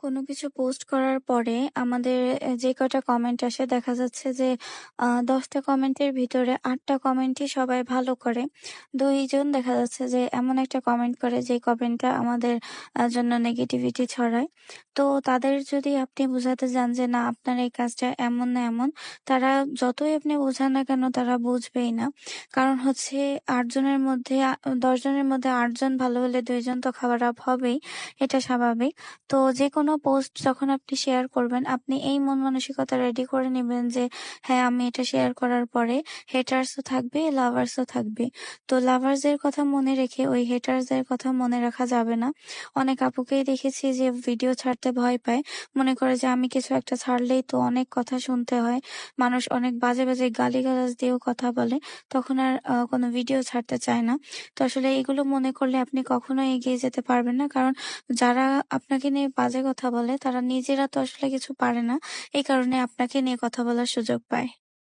কোনো কিছু পোস্ট করার পরে আমাদের যে কয়টা কমেন্ট আসে দেখা যাচ্ছে যে ১০ টা কমেন্টের ভিতরে ৮ টা কমেন্টই সবাই ভালো করে। ২ জন দেখা যাচ্ছে যে এমন একটা কমেন্ট করে যে কমেন্টটা আমাদের জন্য নেগেটিভিটি ছড়ায়। তো তাদের যদি আপনি বোঝাতে যান যে না আপনার এই কাজটা এমন না এমন, তারা যতই আপনি বোঝান না কেন তারা বুঝবেই না। কারণ হচ্ছে ৮ জনের মধ্যে ১০ জনের মধ্যে ৮ জন ভালো হলে ২ জন তো খারাপ হবেই, এটা স্বাভাবিক। তো যেকোনো পোস্ট যখন আপনি শেয়ার করবেন, আপনি এই মন মানসিকতা রেডি করে নিবেন যে, হ্যাঁ, আমি এটা শেয়ার করার পরে হেটার্স ও থাকবে, লাভার্স ও থাকবে। তো লাভার্স এর কথা মনে রেখে ওই হেটার্স এর কথা মনে রাখা যাবে না। অনেক আপুকেই দেখেছি যে ভিডিও ছাড়তে ভয় পায়। মনে করে যে আমি কিছু একটা ছাড়লেই তো অনেক কথা শুনতে হয়। মানুষ অনেক বাজে, বাজে গালিগালাজ দিয়েও কথা বলে। তখন আর কোনো ভিডিও ছাড়তে চায় না। তো আসলে এগুলো মনে করলে আপনি কখনোই এগিয়ে যেতে পারবেন না। কারণ যারা আপনাকে নিয়ে বাজে কথা বলে তারা নিজেরা তো আসলে কিছু পারে না। এই কারণে আপনাকে নিয়ে কথা বলার সুযোগ পায়।